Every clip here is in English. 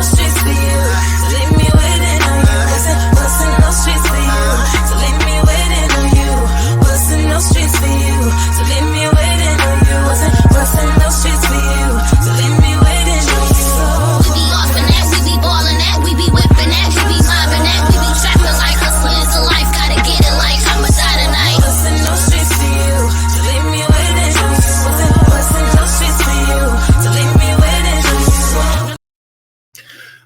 those streets for you to leave me waiting on you? What's in those streets for you to leave me waiting on you? What's in those streets for you to leave me waiting on you? What's in those streets for you to leave me waiting on you? We be off in that, we be ballin' that, we be whipping that, we be mobbing that, we be trapping like hustlers to life, gotta get it like I'ma die tonight. What's in those streets for you to leave me waiting on you? What's in those streets for you to leave me waiting on you?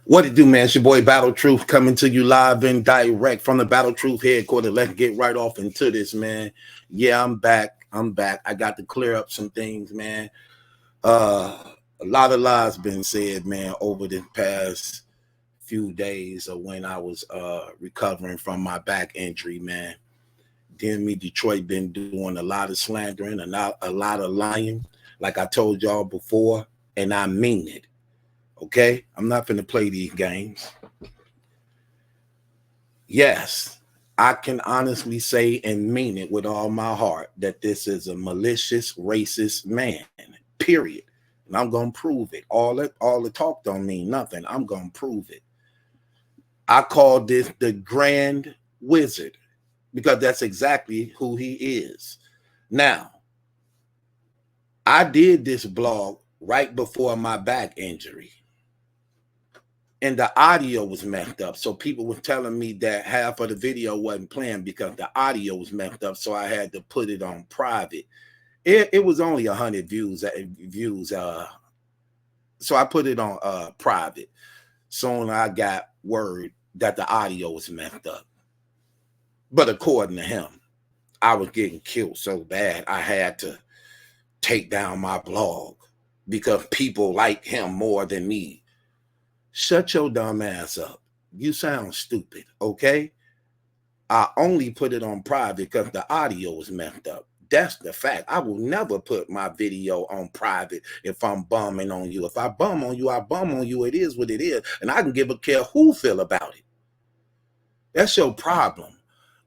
What it do, man? It's your boy Battle Truth coming to you live and direct from the Battle Truth headquarters. Let's get right off into this, man. Yeah, I'm back. I got to clear up some things, man. A lot of lies been said, man, over the past few days of when I was recovering from my back injury, man. DME Detroit been doing a lot of slandering, a lot of lying, like I told y'all before, and I mean it. Okay? I'm not finna play these games. Yes, I can honestly say and mean it with all my heart that this is a malicious, racist man, period. And I'm going to prove it. All the talk don't mean nothing. I'm going to prove it. I call this the Grand Wizard because that's exactly who he is. Now, I did this blog right before my back injury. And the audio was messed up. So people were telling me that half of the video wasn't playing because the audio was messed up. So I had to put it on private. It was only 100 views. So I put it on private. Soon I got word that the audio was messed up. But according to him, I was getting killed so bad I had to take down my blog because people like him more than me. Shut your dumb ass up. You sound stupid, okay? I only put it on private because the audio was messed up. That's the fact. I will never put my video on private if I'm bumming on you. If I bum on you, I bum on you. It is what it is. And I can give a care who feel about it. That's your problem.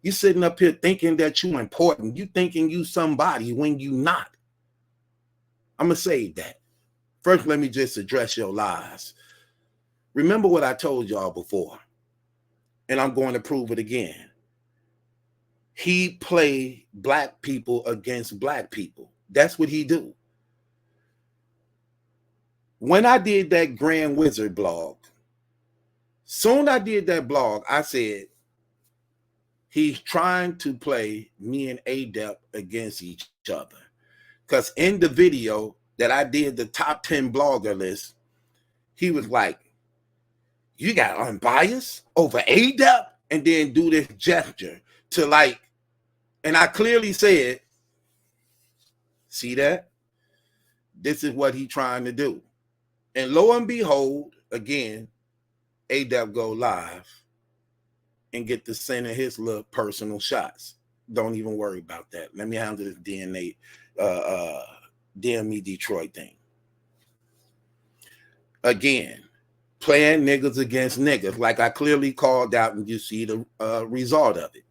You sitting up here thinking that you important. You thinking you somebody when you not. I'm going to save that. First, let me just address your lies. Remember what I told y'all before, and I'm going to prove it again. He play black people against black people. That's what he do. When I did that Grand Wizard blog, soon I did that blog, I said, he's trying to play me and Adept against each other. Because in the video that I did, the top 10 blogger list, he was like, you got unbiased over Adept, and then do this gesture to like, and I clearly said, see that? This is what he trying to do. And lo and behold, again, Adept go live and get to send his little personal shots. Don't even worry about that. Let me handle this DME Detroit thing. Again, playing niggas against niggas, like I clearly called out, and you see the result of it.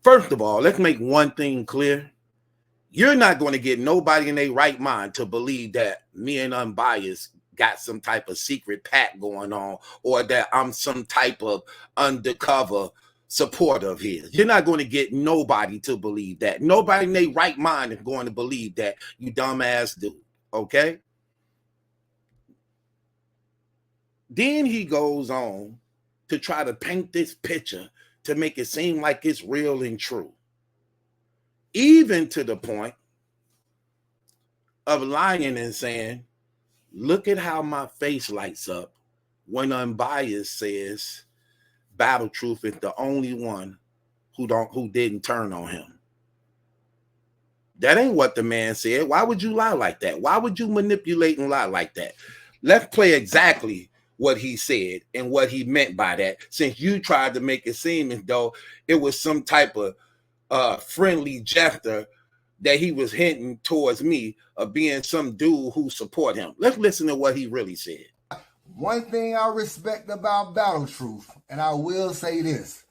First of all, let's make one thing clear. You're not going to get nobody in their right mind to believe that me and Unbiased got some type of secret pact going on, or that I'm some type of undercover supporter of his. You're not going to get nobody to believe that. Nobody in their right mind is going to believe that, you dumbass dude, okay? Then he goes on to try to paint this picture to make it seem like it's real and true. Even to the point of lying and saying, look at how my face lights up when Unbiased says Battle Truth is the only one who didn't turn on him. That ain't what the man said. Why would you lie like that? Why would you manipulate and lie like that? Let's play exactly what he said and what he meant by that, since you tried to make it seem as though it was some type of friendly gesture that he was hinting towards me of being some dude who support him. Let's listen to what he really said. One thing I respect about Battle Truth, and I will say this,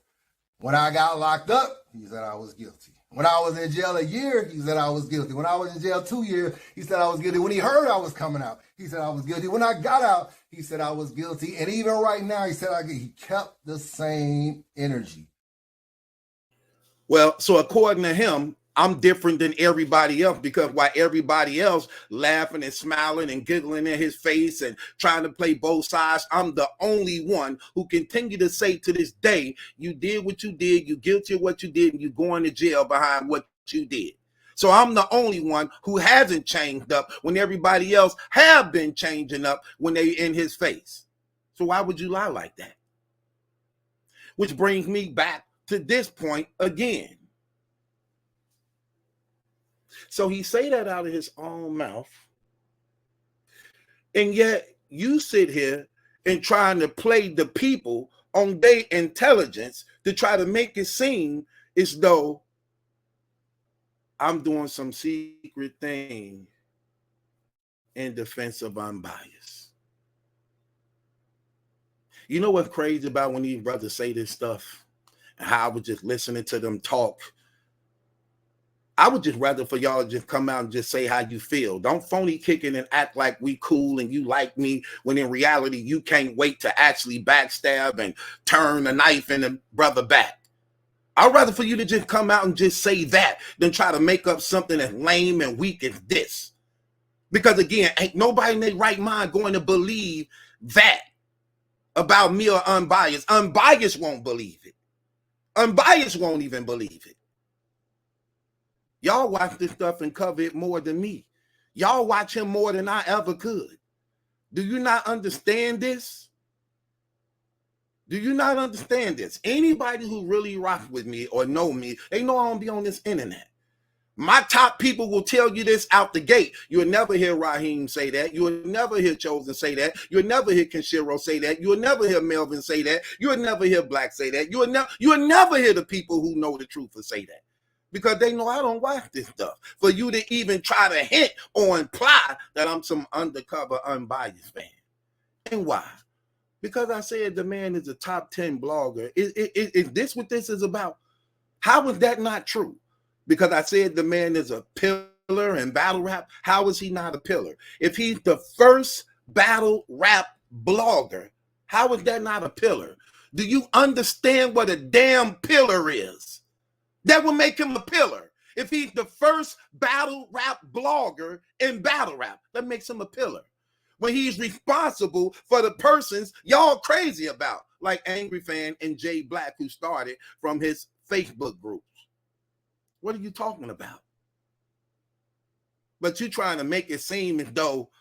when I got locked up, he said I was guilty. When I was in jail a year, he said I was guilty. When I was in jail 2 years, he said I was guilty. When he heard I was coming out, he said I was guilty. When I got out, he said I was guilty. And even right now, he said he kept the same energy. Well, so according to him, I'm different than everybody else, because while everybody else laughing and smiling and giggling in his face and trying to play both sides, I'm the only one who continue to say to this day, you did what you did, you guilty of what you did, and you going to jail behind what you did. So I'm the only one who hasn't changed up when everybody else have been changing up when they in his face. So why would you lie like that? Which brings me back to this point again. So he say that out of his own mouth, and yet you sit here and trying to play the people on their intelligence to try to make it seem as though I'm doing some secret thing in defense of unbiased. You know what's crazy about when these brothers say this stuff and how I was just listening to them talk? I would just rather for y'all to just come out and just say how you feel. Don't phony kick it and act like we cool and you like me, when in reality you can't wait to actually backstab and turn a knife in the brother back. I'd rather for you to just come out and just say that than try to make up something as lame and weak as this. Because again, ain't nobody in their right mind going to believe that about me or unbiased. Unbiased won't believe it. Unbiased won't even believe it. Y'all watch this stuff and cover it more than me. Y'all watch him more than I ever could. Do you not understand this? Do you not understand this? Anybody who really rocks with me or know me, they know I don't be on this internet. My top people will tell you this out the gate. You'll never hear Raheem say that. You'll never hear Chosen say that. You'll never hear Kenshiro say that. You'll never hear Melvin say that. You'll never hear Black say that. You'll never hear the people who know the truth will say that. Because they know I don't watch this stuff. For you to even try to hint or imply that I'm some undercover unbiased fan. And why? Because I said the man is a top 10 blogger. Is this what this is about? How is that not true? Because I said the man is a pillar in battle rap. How is he not a pillar? If he's the first battle rap blogger, how is that not a pillar? Do you understand what a damn pillar is? That will make him a pillar. If he's the first battle rap blogger in battle rap, that makes him a pillar. When he's responsible for the persons y'all crazy about, like Angry Fan and Jay Black, who started from his Facebook groups. What are you talking about? But you trying to make it seem as though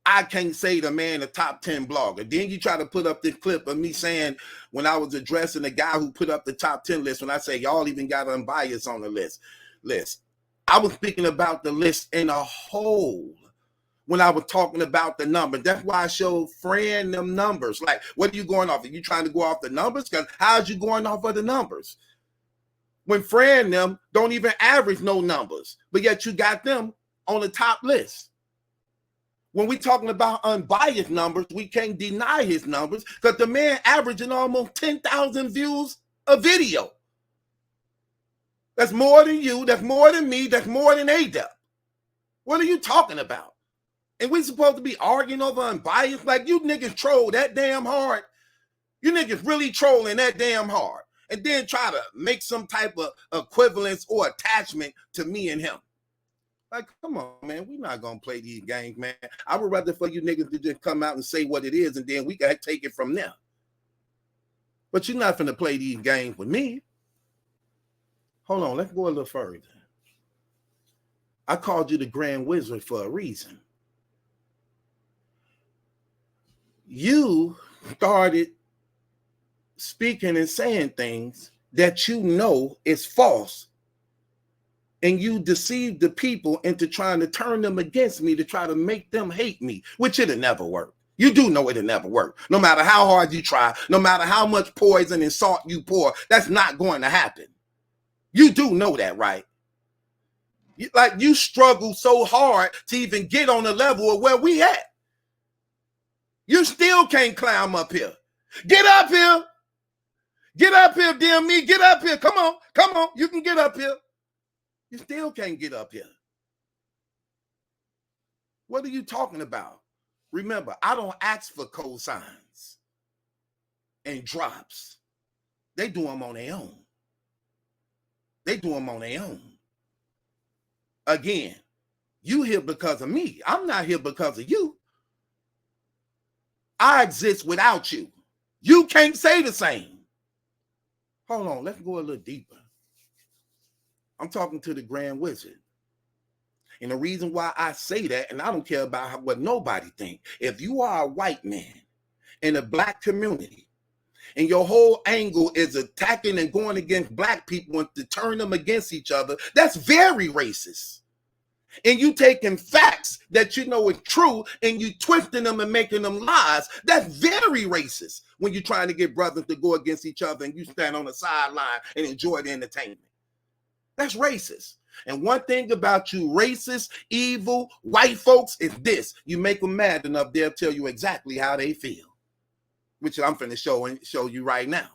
I can't say the man a top 10 blogger. Then you try to put up this clip of me saying when I was addressing the guy who put up the top 10 list, when I say y'all even got unbiased on the list. I was speaking about the list in a whole when I was talking about the number. That's why I showed Fran them numbers. Like, what are you going off? Are you trying to go off the numbers? Because how's you going off of the numbers? When Fran them don't even average no numbers, but yet you got them on the top list. When we talking about unbiased numbers, we can't deny his numbers because the man averaging almost 10,000 views a video. That's more than you, that's more than me, that's more than ADEP. What are you talking about? And we supposed to be arguing over unbiased? Like, you niggas troll that damn hard. You niggas really trolling that damn hard. And then try to make some type of equivalence or attachment to me and him. Like, come on, man. We're not going to play these games, man. I would rather for you niggas to just come out and say what it is, and then we got to take it from there. But you're not going to play these games with me. Hold on. Let's go a little further. I called you the Grand Wizard for a reason. You started speaking and saying things that you know is false. And you deceived the people into trying to turn them against me to try to make them hate me, which it'll never work. You do know it'll never work. No matter how hard you try, no matter how much poison and salt you pour, that's not going to happen. You do know that, right? Like, you struggle so hard to even get on the level of where we at. You still can't climb up here. Get up here. Get up here, DME. Get up here. Come on. Come on. You can get up here. You still can't get up here. What are you talking about? Remember, I don't ask for cosigns and drops. They do them on their own. They do them on their own. Again, you here because of me. I'm not here because of you. I exist without you. You can't say the same. Hold on, let's go a little deeper. I'm talking to the Grand Wizard. And the reason why I say that, and I don't care about what nobody think, if you are a white man in a black community and your whole angle is attacking and going against black people and to turn them against each other, that's very racist. And you taking facts that you know is true and you twisting them and making them lies, that's very racist when you're trying to get brothers to go against each other and you stand on the sideline and enjoy the entertainment. That's racist. And one thing about you racist, evil, white folks is this. You make them mad enough, they'll tell you exactly how they feel, which I'm finna show you right now.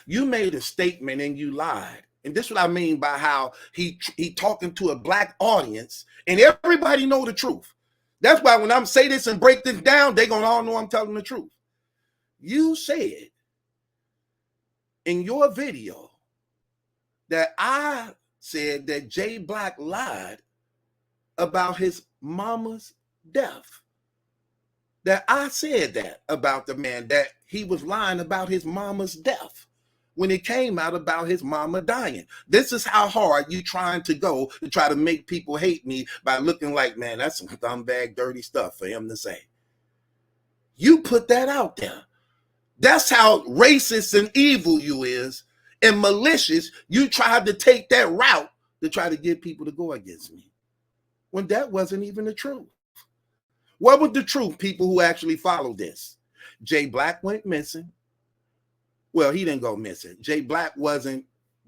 You made a statement and you lied. And this is what I mean by how he talking to a black audience and everybody know the truth. That's why when I'm say this and break this down, they gonna all know I'm telling the truth. You said in your video that I said that Jay Black lied about his mama's death. That I said that about the man, that he was lying about his mama's death when it came out about his mama dying. This is how hard you trying to go to try to make people hate me by looking like, man, that's some scumbag, dirty stuff for him to say. You put that out there. That's how racist and evil you is. And malicious, you tried to take that route to try to get people to go against me, when that wasn't even the truth. What was the truth, people who actually followed this? Jay Black went missing. Well, he didn't go missing. Jay Black wasn't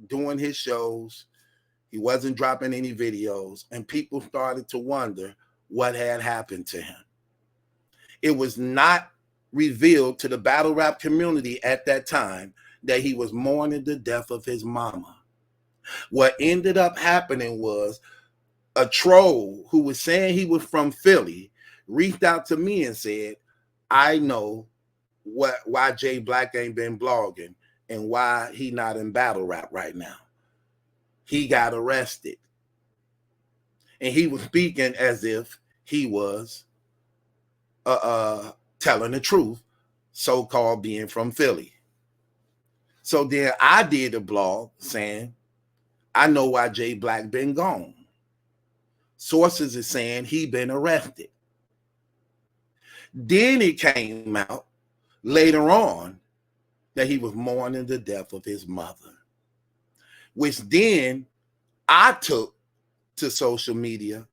doing his shows. He wasn't dropping any videos. And people started to wonder what had happened to him. It was not revealed to the battle rap community at that time that he was mourning the death of his mama. What ended up happening was a troll who was saying he was from Philly reached out to me and said, I know why Jay Black ain't been blogging and why he not in battle rap right now. He got arrested. And he was speaking as if he was telling the truth, so-called being from Philly. So then I did a blog saying, I know why Jay Black been gone. Sources are saying he been arrested. Then it came out later on that he was mourning the death of his mother, which then I took to social media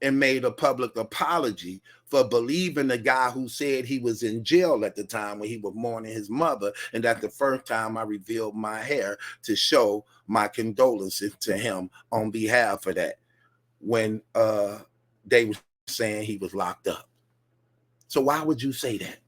and made a public apology for believing the guy who said he was in jail at the time when he was mourning his mother. And that's the first time I revealed my hair to show my condolences to him on behalf of that, when they were saying he was locked up. So why would you say that?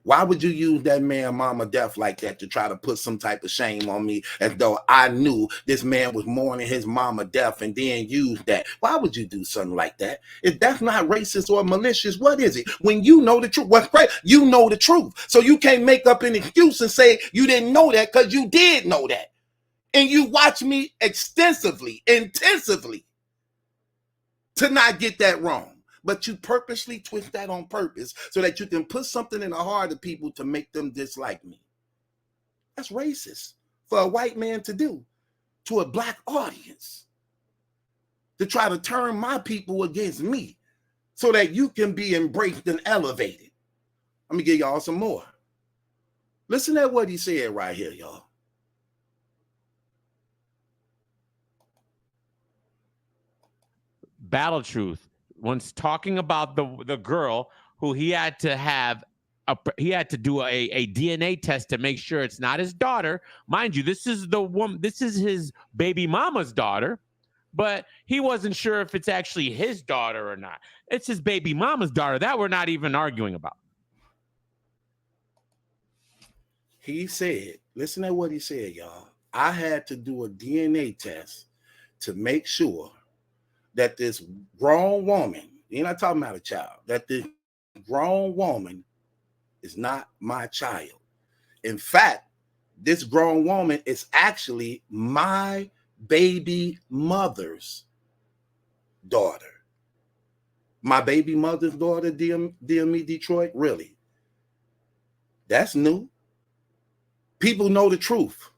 Why would you use that man mama death like that to try to put some type of shame on me, as though I knew this man was mourning his mama death and then use that? Why would you do something like that? If that's not racist or malicious, what is it? When you know the truth, what's right? You know the truth. So you can't make up an excuse and say you didn't know that, because you did know that. And you watch me extensively, intensively to not get that wrong. But you purposely twist that on purpose so that you can put something in the heart of people to make them dislike me. That's racist for a white man to do to a black audience, to try to turn my people against me so that you can be embraced and elevated. Let me give y'all some more. Listen to what he said right here, y'all. Battle Truth, once talking about the girl who he had to have he had to do a DNA test to make sure it's not his daughter. Mind you, this is the woman, this is his baby mama's daughter, but he wasn't sure if it's actually his daughter or not. It's his baby mama's daughter. That we're not even arguing about. He said, listen to what he said, y'all. I had to do a DNA test to make sure that this grown woman, you're not talking about a child, that this grown woman is not my child. In fact, this grown woman is actually my baby mother's daughter. My baby mother's daughter, DME Detroit, really? That's new. People know the truth.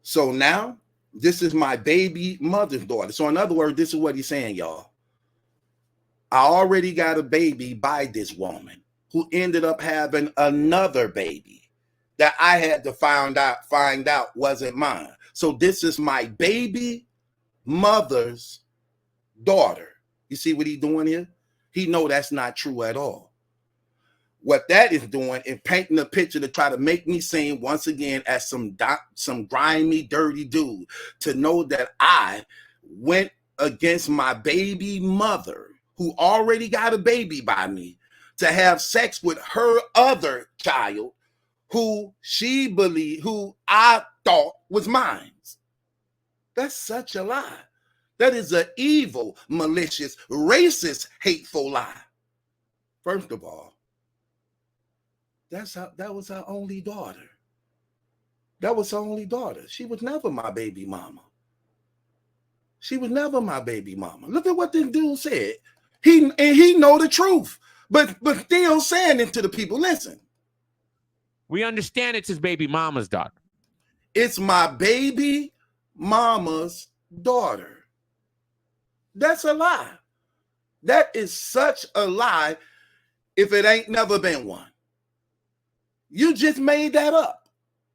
So now, this is my baby mother's daughter. So in other words, this is what he's saying, y'all. I already got a baby by this woman who ended up having another baby that I had to find out wasn't mine. So this is my baby mother's daughter. You see what he's doing here? He know that's not true at all. What that is doing is painting a picture to try to make me seem once again as some grimy, dirty dude, to know that I went against my baby mother, who already got a baby by me, to have sex with her other child, who she believed, who I thought was mine. That's such a lie. That is an evil, malicious, racist, hateful lie. First of all, that was her only daughter. That was her only daughter. She was never my baby mama. She was never my baby mama. Look at what this dude said. He know the truth, but still saying it to the people. Listen. We understand it's his baby mama's daughter. It's my baby mama's daughter. That's a lie. That is such a lie if it ain't never been one. You just made that up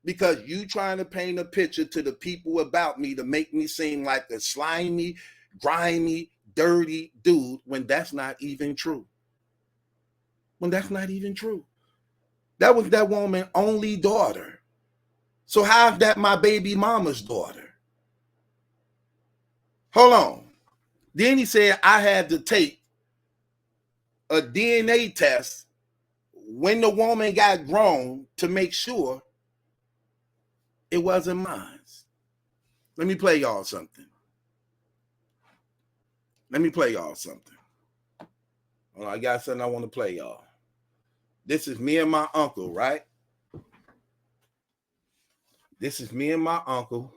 because you trying to paint a picture to the people about me to make me seem like a slimy, grimy, dirty dude when that's not even true. When that's not even true. That was that woman's only daughter. So how is that my baby mama's daughter? Hold on. Then he said I had to take a DNA test when the woman got grown to make sure it wasn't mine. Let me play y'all something. Oh, I got something I want to play y'all. This is me and my uncle, right? This is me and my uncle.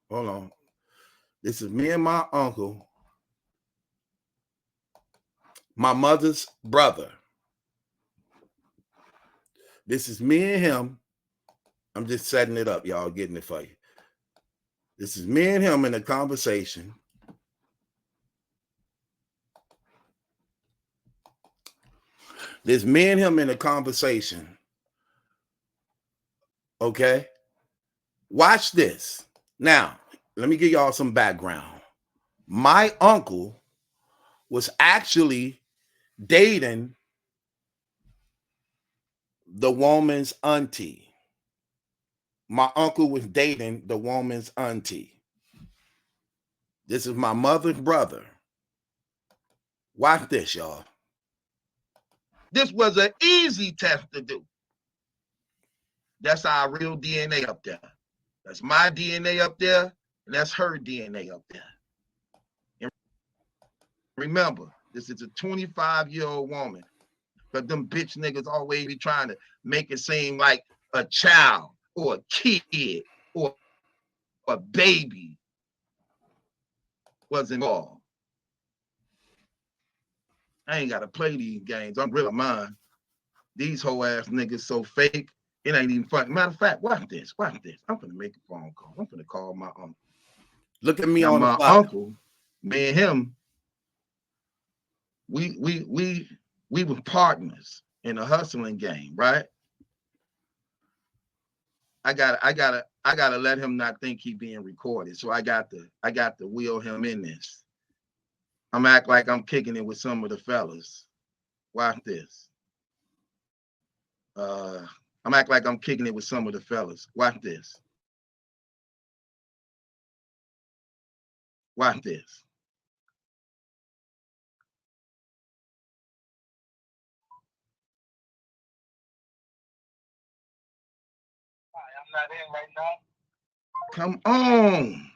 Hold on. This is me and my uncle, my mother's brother. This is me and him. I'm just setting it up, y'all, getting it for you. This is me and him in a conversation. This me and him in a conversation. Okay? Watch this. Now, let me give y'all some background. My uncle was actually dating the woman's auntie. My uncle was dating the woman's auntie. This is my mother's brother. Watch this, y'all. This was an easy test to do. That's our real DNA up there. That's my DNA up there, and that's her DNA up there. And remember, this is a 25-year-old woman. But them bitch niggas always be trying to make it seem like a child or a kid or a baby was involved. I ain't got to play these games. I'm real mine. These whole ass niggas so fake, it ain't even funny. Matter of fact, watch this. I'm finna make a phone call. I'm finna call my uncle. Look at me now, on my uncle. Me and him, we were partners in a hustling game, right? I gotta let him not think he being recorded. So I got to wheel him in this. I'm act like I'm kicking it with some of the fellas. Watch this. I'm act like I'm kicking it with some of the fellas. Watch this. Watch this. I'm not in right now. Come on.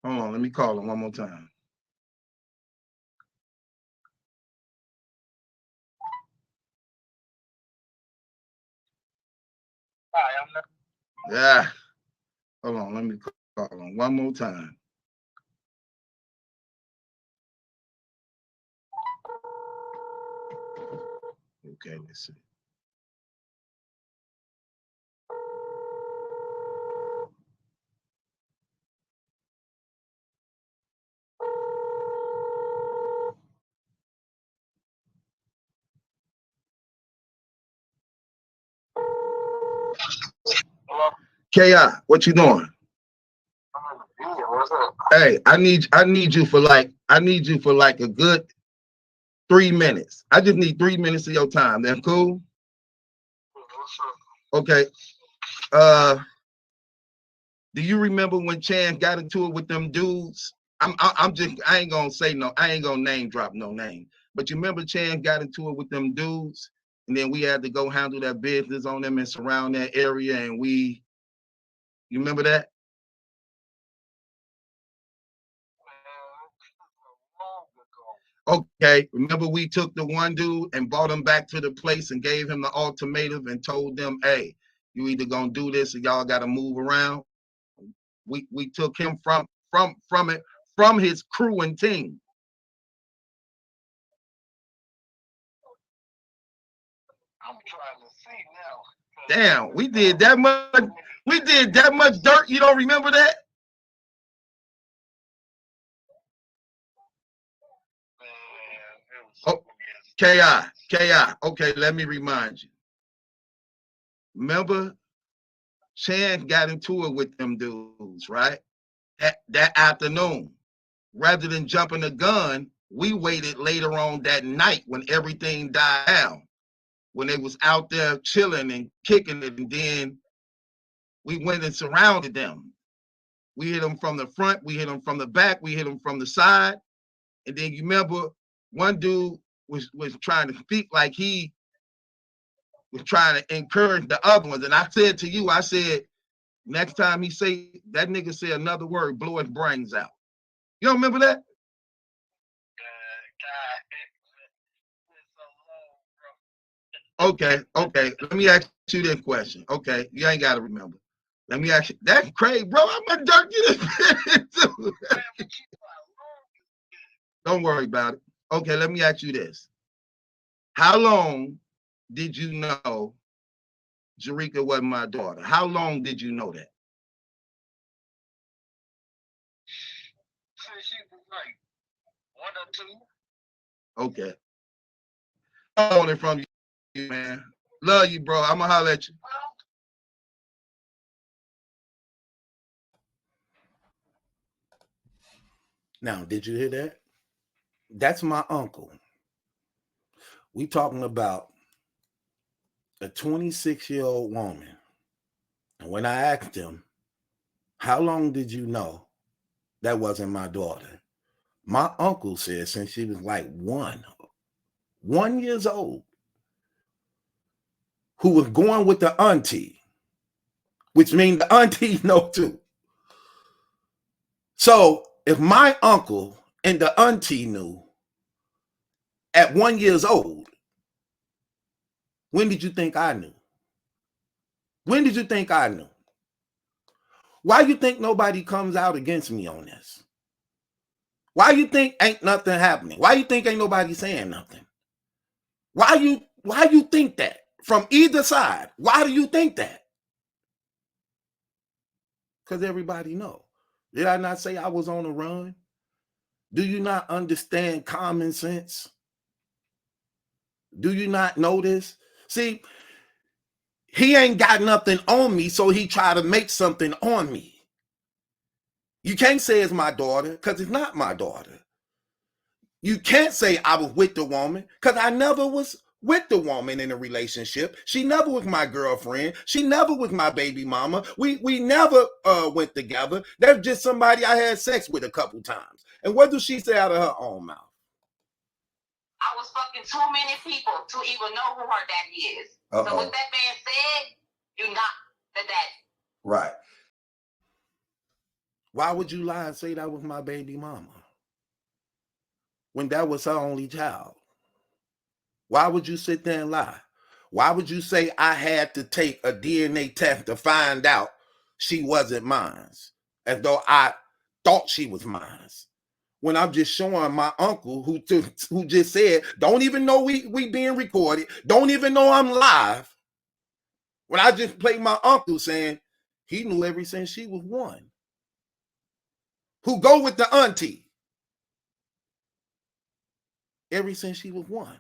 Hold on, let me call him one more time. Yeah. Hold on, let me call him one more time. Okay, let's see. KI, what you doing? Hey, I need you for like a good 3 minutes. I just need 3 minutes of your time. That cool? Okay. Do you remember when Chan got into it with them dudes? I ain't gonna name drop no name. But you remember Chan got into it with them dudes, and then we had to go handle that business on them and surround that area, and you remember that? Okay, remember we took the one dude and brought him back to the place and gave him the ultimatum and told them, hey, you either gonna do this or y'all gotta move around. We took him from his crew and team. I'm trying to see now. Damn, we did that much dirt. You don't remember that? Oh, KI. Okay, let me remind you. Remember, Chan got into it with them dudes, right? That afternoon. Rather than jumping the gun, we waited later on that night when everything died down, when they was out there chilling and kicking it, and then we went and surrounded them. We hit them from the front, we hit them from the back, we hit them from the side. And then you remember one dude was trying to speak like he was trying to encourage the other ones. And I said to you, I said, next time he say, that nigga say another word, blow his brains out. You don't remember that? Okay. Let me ask you this question. Okay, you ain't got to remember. Let me ask you. That's crazy, bro. I'm a dirt you. Don't worry about it. Okay, let me ask you this. How long did you know Jerika wasn't my daughter? How long did you know that? She was like 1 or 2. Okay. I want it from you, man. Love you, bro. I'm gonna holler at you. Now, did you hear that? That's my uncle. We talking about a 26-year-old woman. And when I asked him, how long did you know that wasn't my daughter? My uncle said since she was like 1 year old, who was going with the auntie, which means the auntie know too. So if my uncle and the auntie knew at 1 year old, when did you think I knew? When did you think I knew? Why you think nobody comes out against me on this? Why you think ain't nothing happening? Why you think ain't nobody saying nothing? Why you think that? From either side, why do you think that? Because everybody know. Did I not say I was on a run? Do you not understand common sense? Do you not know this? See, he ain't got nothing on me, so he try to make something on me. You can't say it's my daughter, because it's not my daughter. You can't say I was with the woman, because I never was with the woman in a relationship. She never was my girlfriend. She never was my baby mama. We never went together. That's just somebody I had sex with a couple times. And what does she say out of her own mouth? I was fucking too many people to even know who her daddy is. So with that being said, you're not the daddy. Right. Why would you lie and say that was my baby mama when that was her only child? Why would you sit there and lie? Why would you say I had to take a DNA test to find out she wasn't mine, as though I thought she was mine? When I'm just showing my uncle who just said, don't even know we being recorded, don't even know I'm live. When I just played my uncle saying he knew ever since she was one. Who go with the auntie ever since she was one.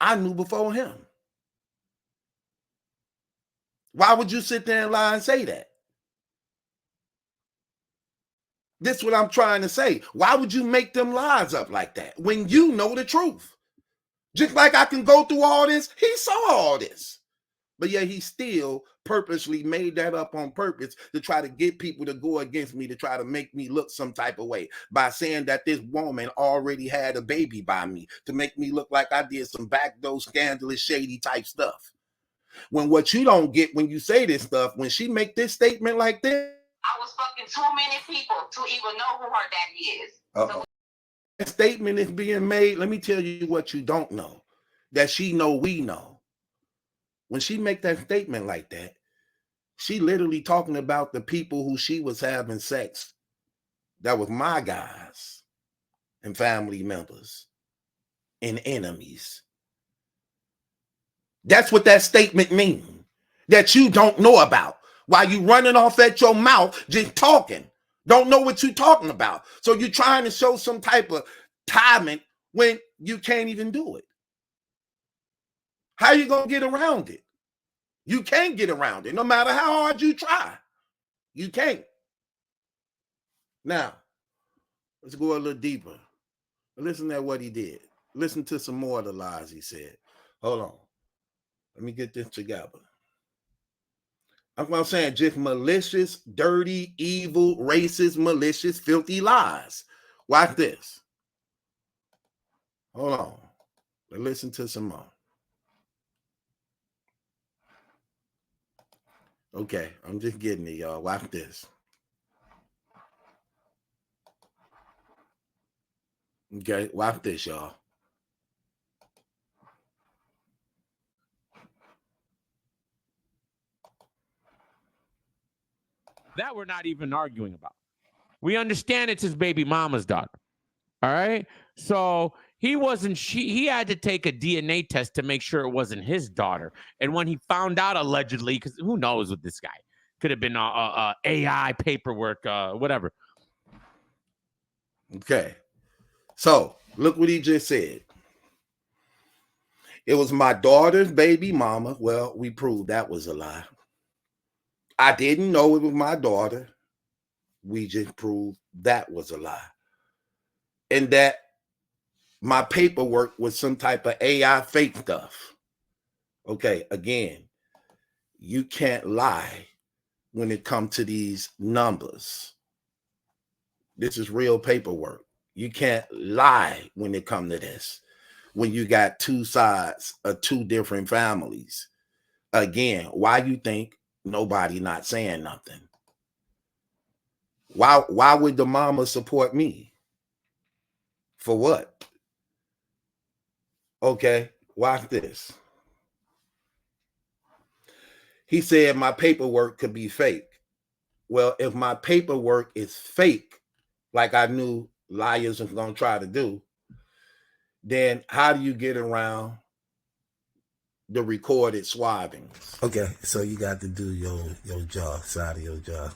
I knew before him. Why would you sit there and lie and say that? This is what I'm trying to say. Why would you make them lies up like that when you know the truth? Just like I can go through all this, he saw all this. But yet he still purposely made that up on purpose to try to get people to go against me, to try to make me look some type of way by saying that this woman already had a baby by me, to make me look like I did some backdoor, scandalous, shady type stuff. When what you don't get when you say this stuff, when she make this statement like this, I was fucking too many people to even know who her daddy is. So that statement is being made. Let me tell you what you don't know, that she know we know. When she make that statement like that, she literally talking about the people who she was having sex. That was my guys and family members and enemies. That's what that statement means, that you don't know about. While you running off at your mouth, just talking. Don't know what you're talking about. So you're trying to show some type of timing when you can't even do it. How you going to get around it? You can't get around it. No matter how hard you try, you can't. Now, let's go a little deeper. Listen to what he did. Listen to some more of the lies he said. Hold on. Let me get this together. That's what I'm saying. Just malicious, dirty, evil, racist, malicious, filthy lies. Watch this. Hold on. Let's listen to some more. Okay, I'm just getting it, y'all. Watch this. Okay, watch this, y'all. That we're not even arguing about. We understand it's his baby mama's daughter. All right. So he had to take a DNA test to make sure it wasn't his daughter. And when he found out, allegedly, because who knows with this guy, could have been AI paperwork, whatever. Okay. So look what he just said. It was my daughter's baby mama. Well, we proved that was a lie. I didn't know it was my daughter. We just proved that was a lie. And that my paperwork was some type of AI fake stuff. Okay, again, you can't lie when it comes to these numbers. This is real paperwork. You can't lie when it comes to this. When you got two sides of two different families. Again, why you think nobody not saying nothing? Why would the mama support me? For what? Okay, watch this. He said my paperwork could be fake. Well, if my paperwork is fake, like I knew liars are going to try to do, then how do you get around the recorded swabbings? Okay, so you got to do your jaw, side of your jaw.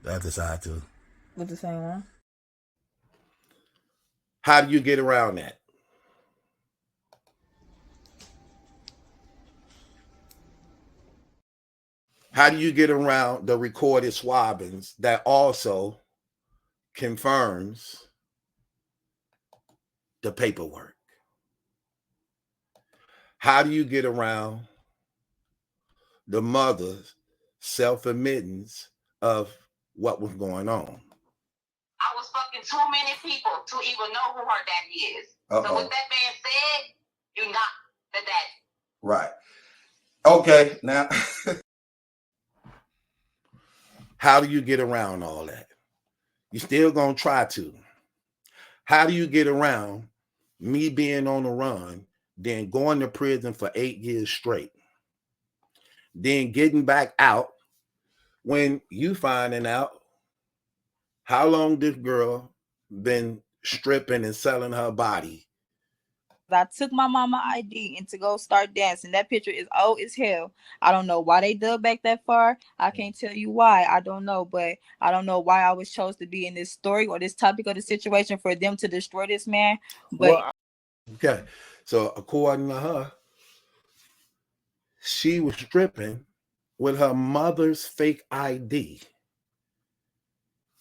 The other side too. With the same one? How do you get around that? How do you get around the recorded swabbings that also confirms the paperwork? How do you get around the mother's self-admittance of what was going on? I was fucking too many people to even know who her daddy is. So with that being said, you're not the daddy. Right. Okay, now how do you get around all that? You still gonna try to. How do you get around me being on the run, then going to prison for 8 years straight, then getting back out when you finding out how long this girl been stripping and selling her body? I took my mama ID and to go start dancing. That picture is old as hell. I don't know why they dug back that far. I can't tell you why. I don't know, but I don't know why I was chose to be in this story or this topic of the situation for them to destroy this man. But okay, so according to her, she was stripping with her mother's fake ID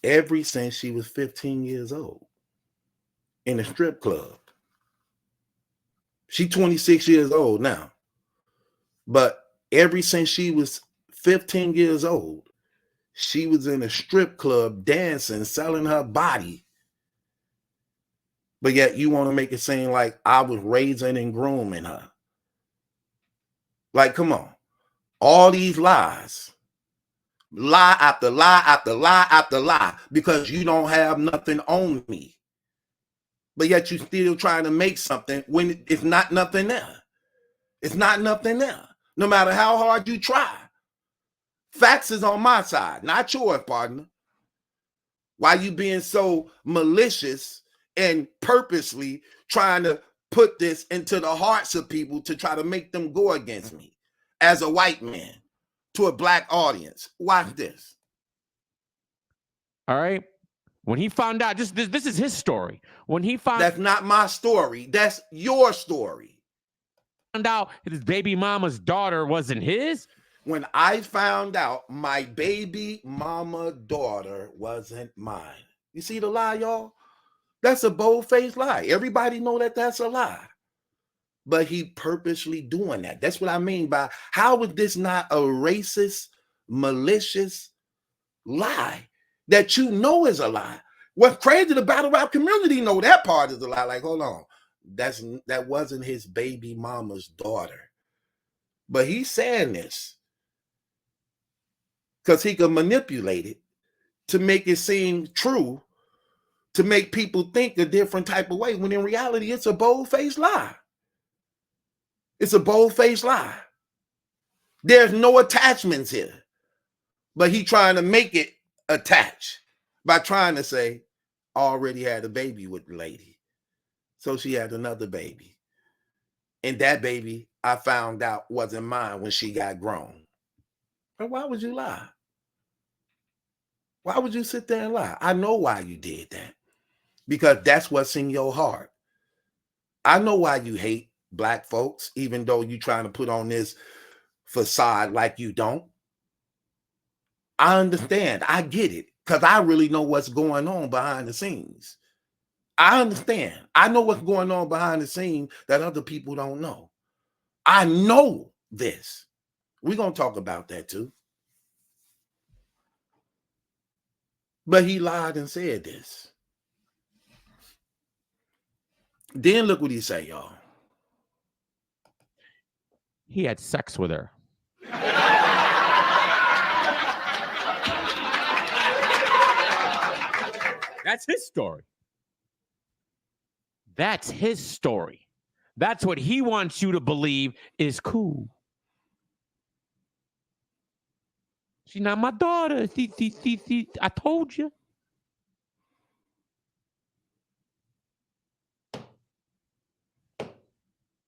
ever since she was 15 years old in a strip club. She's 26 years old now. But ever since she was 15 years old, she was in a strip club dancing, selling her body. But yet you want to make it seem like I was raising and grooming her. Like, come on. All these lies. Lie after lie after lie after lie because you don't have nothing on me. But yet you still trying to make something when it's not nothing there. It's not nothing there. No matter how hard you try. Facts is on my side, not yours, partner. Why you being so malicious and purposely trying to put this into the hearts of people to try to make them go against me as a white man to a black audience? Watch this. All right. When he found out, this is his story. When he found That's not my story. That's your story. Found out his baby mama's daughter wasn't his. When I found out my baby mama daughter wasn't mine. You see the lie, y'all? That's a bold-faced lie. Everybody know that that's a lie. But he purposely doing that. That's what I mean by, how is this not a racist, malicious lie that you know is a lie? What's crazy, the battle rap community know that part is a lie. Like, hold on. That wasn't his baby mama's daughter. But he's saying this because he can manipulate it to make it seem true, to make people think a different type of way, when in reality, it's a bold-faced lie. It's a bold-faced lie. There's no attachments here. But he trying to make it attach by trying to say, already had a baby with the lady. So she had another baby. And that baby, I found out, wasn't mine when she got grown. But why would you lie? Why would you sit there and lie? I know why you did that. Because that's what's in your heart. I know why you hate black folks, even though you're trying to put on this facade like you don't. I understand. I get it. Because I really know what's going on behind the scenes. I understand. I know what's going on behind the scenes that other people don't know. I know this. We're going to talk about that too. But he lied and said this. Then look what he say, y'all. He had sex with her. That's his story. That's his story. That's what he wants you to believe is cool. She's not my daughter. See, I told you.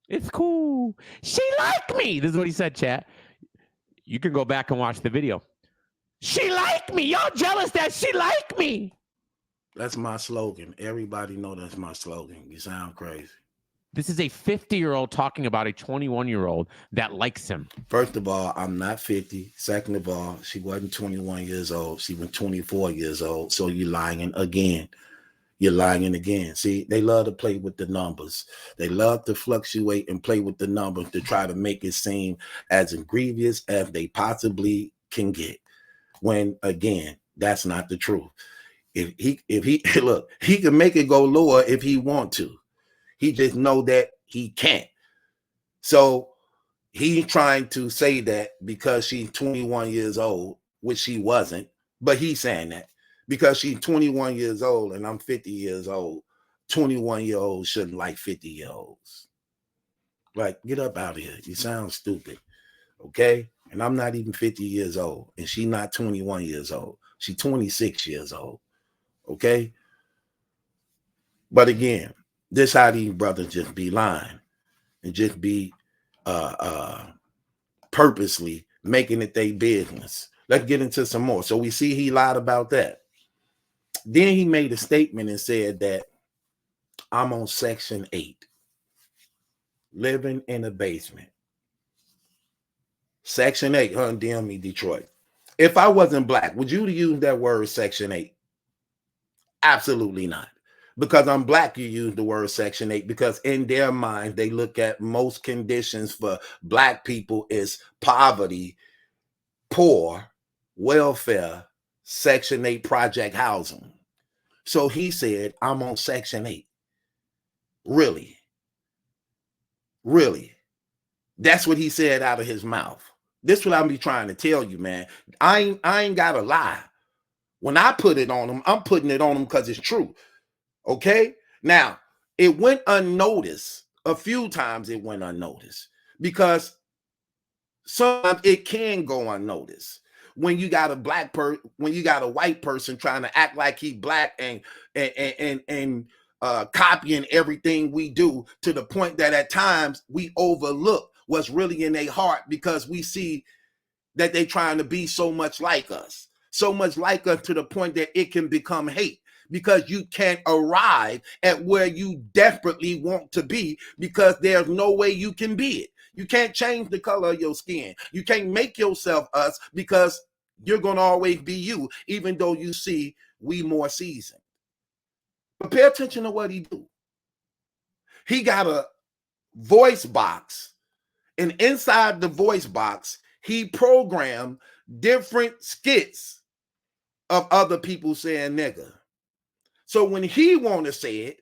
It's cool. She liked me. This is what he said, chat. You can go back and watch the video. She liked me. Y'all jealous that she liked me. That's my slogan. Everybody know that's my slogan. You sound crazy. This is a 50-year-old talking about a 21-year-old that likes him. First of all, I'm not 50. Second of all, she wasn't 21 years old. She was 24 years old. So you're lying again. You're lying again. See, they love to play with the numbers. They love to fluctuate and play with the numbers to try to make it seem as egregious as they possibly can get. When, again, that's not the truth. If he look, he can make it go lower if he want to. He just know that he can't. So He's trying to say that because she's 21 years old, which she wasn't, but he's saying that because she's 21 years old and I'm 50 years old, 21-year-olds shouldn't like 50-year-olds. Like, get up out of here. You sound stupid. Okay? And I'm not even 50 years old. And she's not 21 years old. She's 26 years old. Okay? But again, this how these brothers just be lying and just be purposely making it their business. Let's get into some more. So we see he lied about that. Then he made a statement and said that I'm on Section 8, living in a basement. Section 8, DME Detroit. If I wasn't black, would you use that word Section 8? Absolutely not. Because I'm black, you use the word Section 8 because in their mind, they look at most conditions for black people is poverty, poor, welfare, Section 8 project housing. So he said, I'm on Section 8. Really? Really? That's what he said out of his mouth. This is what I'm be trying to tell you, man. I ain't got to lie. When I put it on him, I'm putting it on him because it's true. Okay? Now, it went unnoticed. A few times it went unnoticed because sometimes it can go unnoticed. When you got a white person trying to act like he black and copying everything we do to the point that at times we overlook what's really in their heart because we see that they trying to be so much like us to the point that it can become hate because you can't arrive at where you desperately want to be because there's no way you can be it. You can't change the color of your skin. You can't make yourself us because you're going to always be you, even though you see we more seasoned. But pay attention to what he do. He got a voice box, and inside the voice box, he programmed different skits of other people saying nigga. So when he want to say it,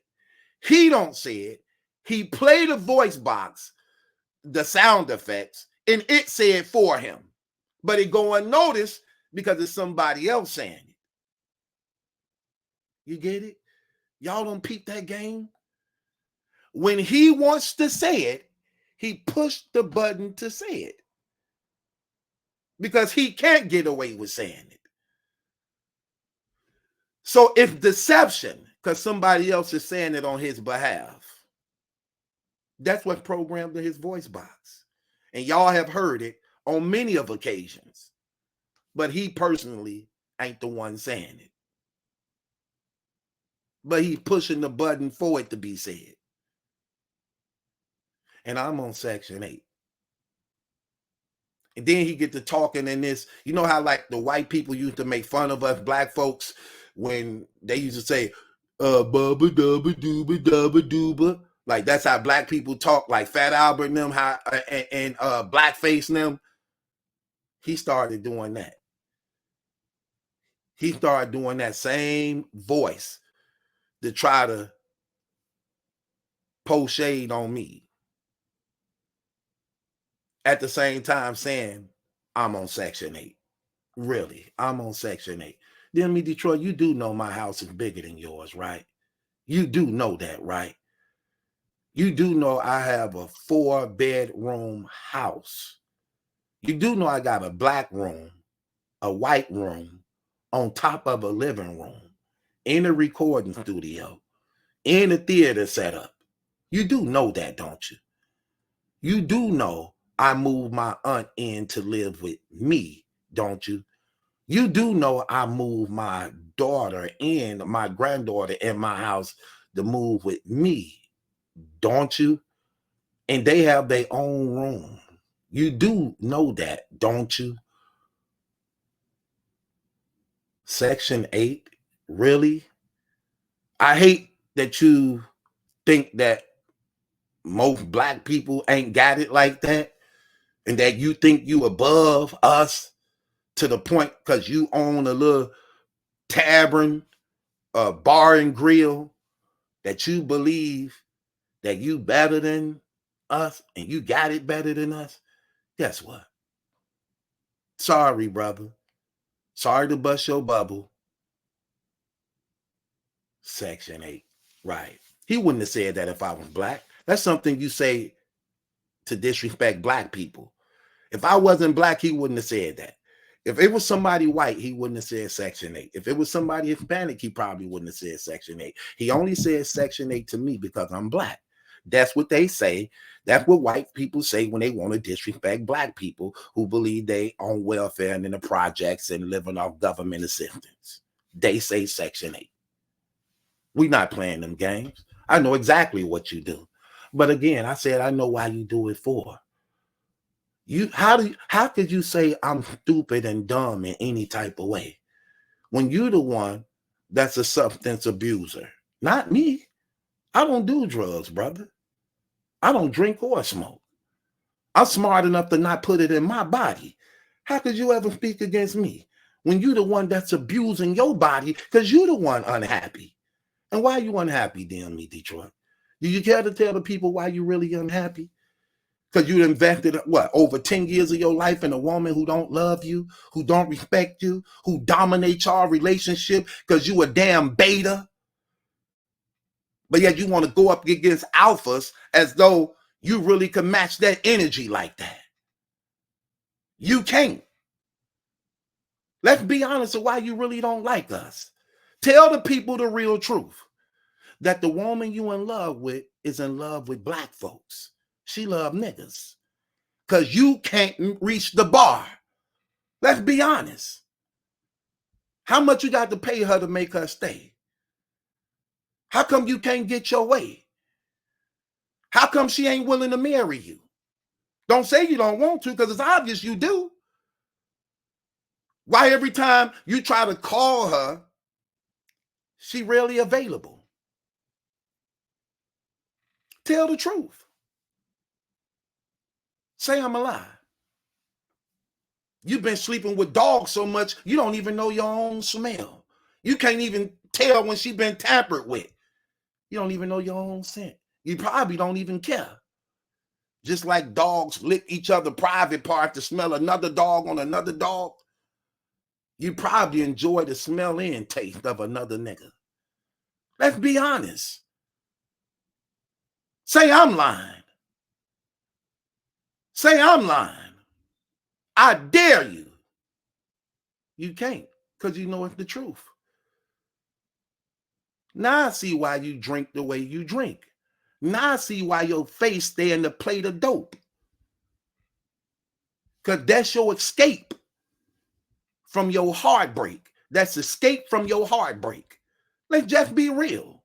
he don't say it. He play the voice box, the sound effects, and it said for him. But it go unnoticed because it's somebody else saying it. You get it? Y'all don't peep that game? When he wants to say it, he pushed the button to say it. Because he can't get away with saying it. So it's deception because somebody else is saying it on his behalf. That's what's programmed in his voice box. And y'all have heard it on many of occasions. But he personally ain't the one saying it. But he's pushing the button for it to be said. And I'm on Section 8. And then he get to talking in this, you know how like the white people used to make fun of us black folks when they used to say, bubba dubba dooba dubba dooba. Like that's how black people talk, like Fat Albert and them, and blackface and them. He started doing that. He started doing that same voice to try to post shade on me. At the same time saying, I'm on Section 8. Really, I'm on Section 8. DME Detroit, you do know my house is bigger than yours, right? You do know that, right? You do know I have a 4-bedroom house. You do know I got a black room, a white room, on top of a living room, in a recording studio, in a theater setup. You do know that, don't you? You do know I moved my aunt in to live with me, don't you? You do know I moved my daughter and my granddaughter in my house to move with me, don't you? And they have their own room. You do know that, don't you? Section 8, really? I hate that you think that most black people ain't got it like that. And that you think you above us to the point because you own a little tavern, a bar and grill, that you believe that you better than us and you got it better than us. Guess what? Sorry, brother. Sorry to bust your bubble. Section 8. Right. He wouldn't have said that if I was black. That's something you say to disrespect black people. If I wasn't black, he wouldn't have said that. If it was somebody white, he wouldn't have said Section 8. If it was somebody Hispanic, he probably wouldn't have said Section 8. He only said Section 8 to me because I'm black. That's what they say. That's what white people say when they want to disrespect black people who believe they on welfare and in the projects and living off government assistance. They say Section 8. We're not playing them games. I know exactly what you do. But again, I said I know why you do it for. How could you say I'm stupid and dumb in any type of way when you're the one that's a substance abuser? Not me. I don't do drugs, brother. I don't drink or smoke. I'm smart enough to not put it in my body. How could you ever speak against me when you're the one that's abusing your body because you're the one unhappy? And why are you unhappy, DME Detroit? Do you care to tell the people why you're really unhappy? Because you invested, what, over 10 years of your life in a woman who don't love you, who don't respect you, who dominates your relationship because you a damn beta. But yet you want to go up against alphas as though you really can match that energy like that. You can't. Let's be honest with why you really don't like us. Tell the people the real truth. That the woman you in love with is in love with black folks. She love niggas. Because you can't reach the bar. Let's be honest. How much you got to pay her to make her stay? How come you can't get your way? How come she ain't willing to marry you? Don't say you don't want to, because it's obvious you do. Why every time you try to call her, she rarely available? Tell the truth. Say I'm alive. You've been sleeping with dogs so much, you don't even know your own smell. You can't even tell when she's been tampered with. You don't even know your own scent. You probably don't even care. Just like dogs lick each other private parts to smell another dog on another dog, you probably enjoy the smell and taste of another nigga. Let's be honest. Say I'm lying. Say I'm lying. I dare you. You can't, because you know it's the truth. Now I see why you drink the way you drink. Now I see why your face stay in the plate of dope. Because that's your escape from your heartbreak. That's escape from your heartbreak. Let's just be real.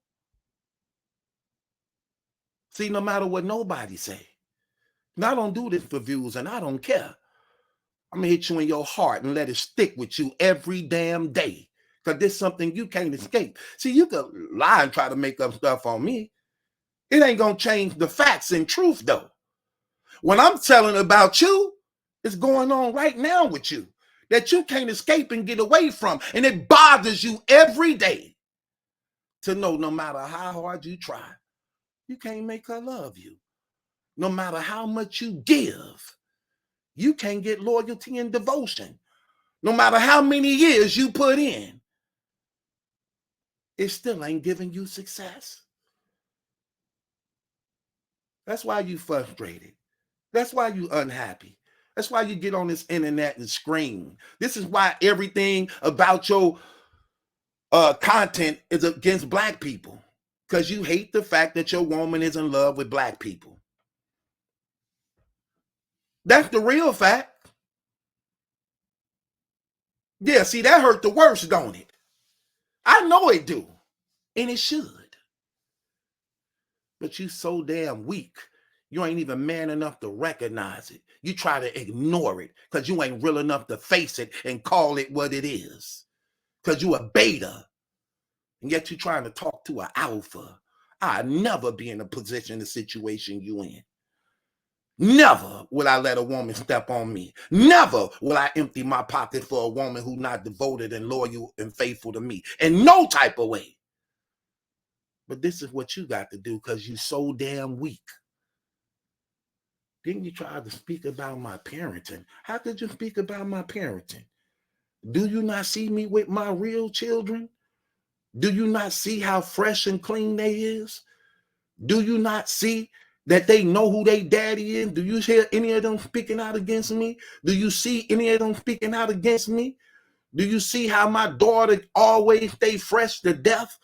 See, no matter what nobody say, now I don't do this for views and I don't care. I'm going to hit you in your heart and let it stick with you every damn day. Because this is something you can't escape. See, you could lie and try to make up stuff on me. It ain't going to change the facts and truth, though. When I'm telling about you, it's going on right now with you that you can't escape and get away from. And it bothers you every day to know no matter how hard you try, you can't make her love you. No matter how much you give, you can't get loyalty and devotion. No matter how many years you put in, it still ain't giving you success. That's why you frustrated. That's why you unhappy. That's why you get on this internet and scream. This is why everything about your content is against black people. Because you hate the fact that your woman is in love with black people. That's the real fact. Yeah, see, that hurt the worst, don't it? I know it do. And it should. But you so damn weak. You ain't even man enough to recognize it. You try to ignore it because you ain't real enough to face it and call it what it is. Because you a beta. And yet you trying to talk to an alpha. I'll never be in a position, the situation you in. Never will I let a woman step on me. Never will I empty my pocket for a woman who's not devoted and loyal and faithful to me. In no type of way. But this is what you got to do because you're so damn weak. Then you tried to speak about my parenting. How could you speak about my parenting? Do you not see me with my real children? Do you not see how fresh and clean they is? Do you not see that they know who they daddy is? Do you hear any of them speaking out against me? Do you see any of them speaking out against me? Do you see how my daughter always stay fresh to death?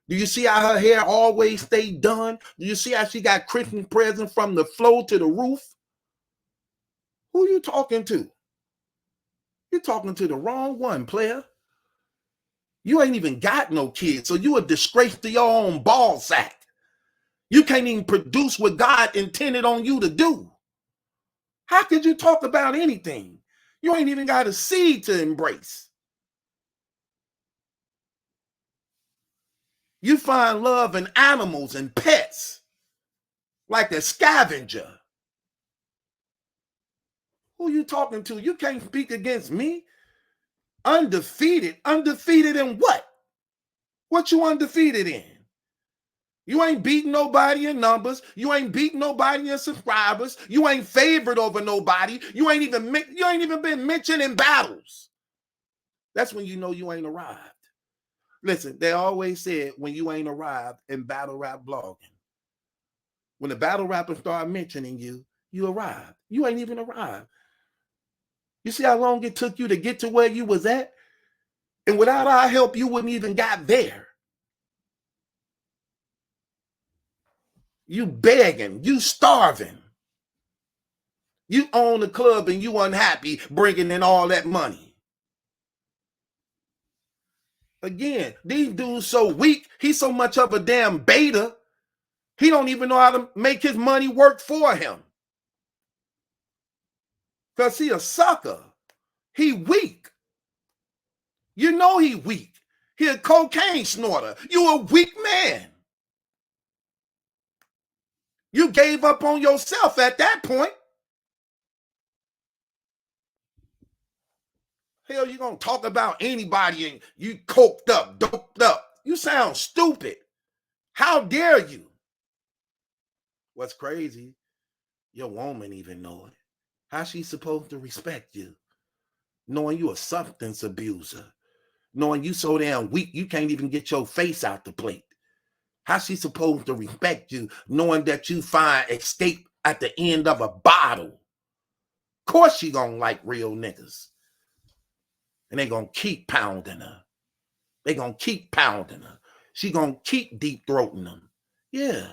Do you see how her hair always stay done? Do you see how she got Christmas presents from the floor to the roof? Who you talking to? You're talking to the wrong one, player. You ain't even got no kids, so you a disgrace to your own ball sack. You can't even produce what God intended on you to do. How could you talk about anything? You ain't even got a seed to embrace. You find love in animals and pets, like a scavenger. Who you talking to? You can't speak against me. Undefeated? Undefeated in what? What you undefeated in? You ain't beating nobody in numbers. You ain't beating nobody in subscribers. You ain't favored over nobody. You ain't even been mentioned in battles. That's when you know you ain't arrived. Listen, they always said when you ain't arrived in battle rap blogging. When the battle rappers start mentioning you, you arrived. You ain't even arrived. You see how long it took you to get to where you was at? And without our help, you wouldn't even got there. You begging, you starving. You own the club and you unhappy bringing in all that money. Again, these dudes so weak, he's so much of a damn beta, he don't even know how to make his money work for him. Because he a sucker. He weak. You know he weak. He a cocaine snorter. You a weak man. You gave up on yourself at that point. Hell, you gonna talk about anybody and you coked up, doped up. You sound stupid. How dare you? What's crazy, your woman even know it. How she supposed to respect you? Knowing you a substance abuser. Knowing you so damn weak, you can't even get your face out the plate. How she supposed to respect you knowing that you find escape at the end of a bottle? Of course she gonna like real niggas. And they gonna keep pounding her. They gonna keep pounding her. She gonna keep deep throating them. Yeah.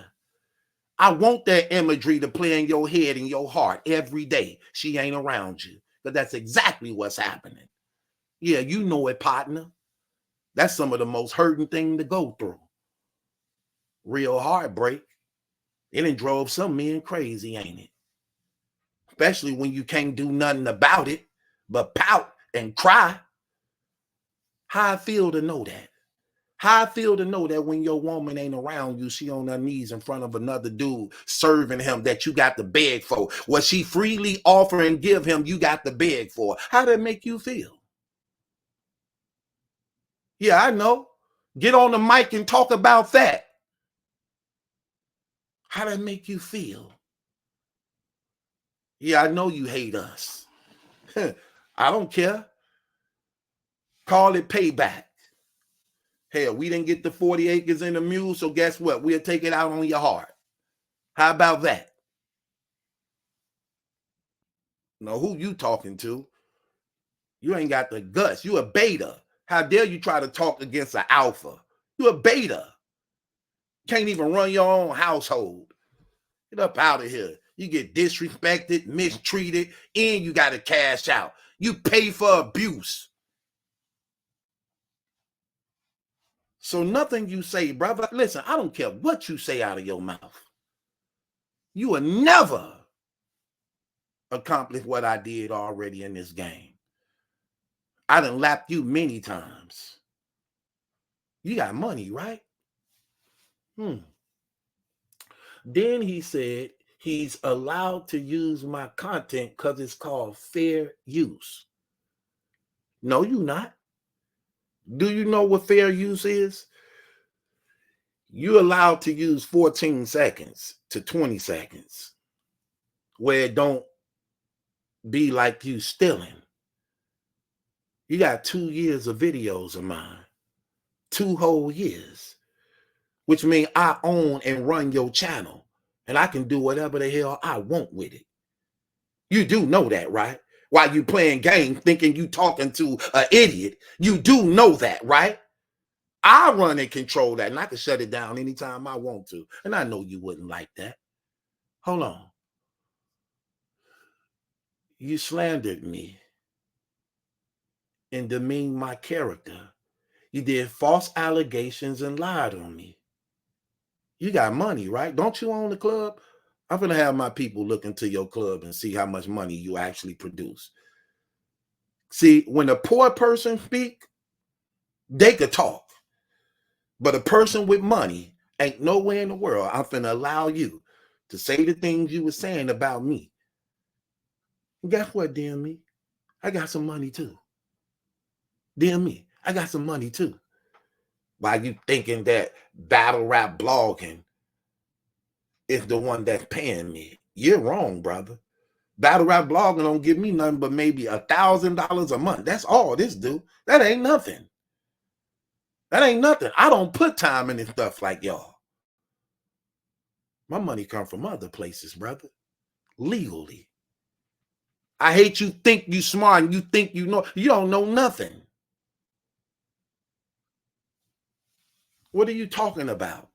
I want that imagery to play in your head and your heart every day. She ain't around you. But that's exactly what's happening. Yeah, you know it, partner. That's some of the most hurting thing to go through. Real heartbreak. It done drove some men crazy, ain't it? Especially when you can't do nothing about it but pout and cry. How I feel to know that. How I feel to know that when your woman ain't around you, she on her knees in front of another dude serving him that you got to beg for. What she freely offer and give him, you got to beg for. How that make you feel? Yeah, I know. Get on the mic and talk about that. How that make you feel? Yeah, I know you hate us. I don't care. Call it payback. Hell, we didn't get the 40 acres in the mule, so guess what? We'll take it out on your heart. How about that? No, who you talking to? You ain't got the guts. You a beta. How dare you try to talk against an alpha? You a beta. Can't even run your own household. Get up out of here. You get disrespected, mistreated, and you got to cash out. You pay for abuse. So nothing you say, brother, listen, I don't care what you say out of your mouth. You will never accomplish what I did already in this game. I done lapped you many times. You got money, right? Then he said he's allowed to use my content because it's called fair use. No, you not. Do you know what fair use is? You're allowed to use 14 seconds to 20 seconds. where it don't be like you stealing. You got 2 years of videos of mine, 2 whole years, which means I own and run your channel, and I can do whatever the hell I want with it. You do know that, right? While you playing games, thinking you talking to an idiot, you do know that, right? I run and control that, and I can shut it down anytime I want to. And I know you wouldn't like that. Hold on. You slandered me and demeaned my character. You did false allegations and lied on me. You got money, right? Don't you own the club? I'm going to have my people look into your club and see how much money you actually produce. See, when a poor person speak, they could talk. But a person with money ain't nowhere in the world I'm finna allow you to say the things you were saying about me. And guess what, DME? I got some money too. DME, I got some money too. Why you thinking that battle rap blogging is the one that's paying me? You're wrong, brother. Battle rap blogging don't give me nothing but maybe $1,000 a month. That's all this do. That ain't nothing. That ain't nothing. I don't put time in this stuff like y'all. My money come from other places, brother. Legally. I hate you think you smart and you think you know. You don't know nothing. What are you talking about?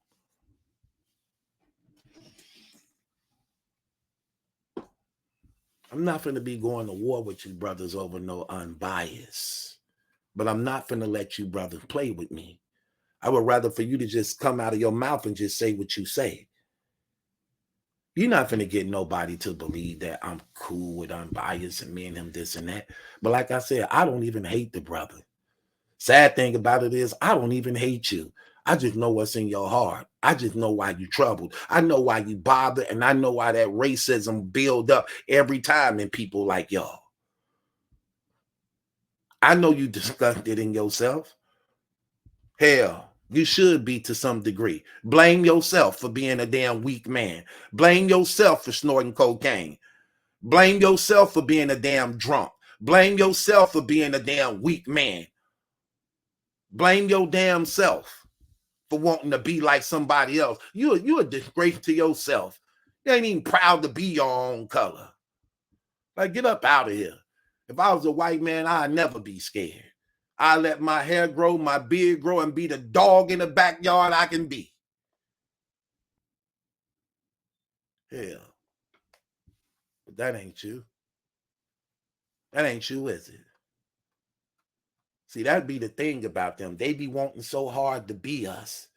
I'm not going to be going to war with you brothers over no unbiased. But I'm not going to let you brothers play with me. I would rather for you to just come out of your mouth and just say what you say. You're not going to get nobody to believe that I'm cool with unbiased and me and him this and that. But like I said, I don't even hate the brother. Sad thing about it is I don't even hate you. I just know what's in your heart. I just know why you troubled. I know why you bothered, and I know why that racism build up every time in people like y'all. I know you disgusted in yourself. Hell, you should be to some degree. Blame yourself for being a damn weak man. Blame yourself for snorting cocaine. Blame yourself for being a damn drunk. Blame yourself for being a damn weak man. Blame your damn self for wanting to be like somebody else. You a disgrace to yourself. You ain't even proud to be your own color. Like, get up out of here. If I was a white man, I'd never be scared. I let my hair grow, my beard grow, and be the dog in the backyard I can be. Hell. But that ain't you. That ain't you, is it? See, that'd be the thing about them. They be wanting so hard to be us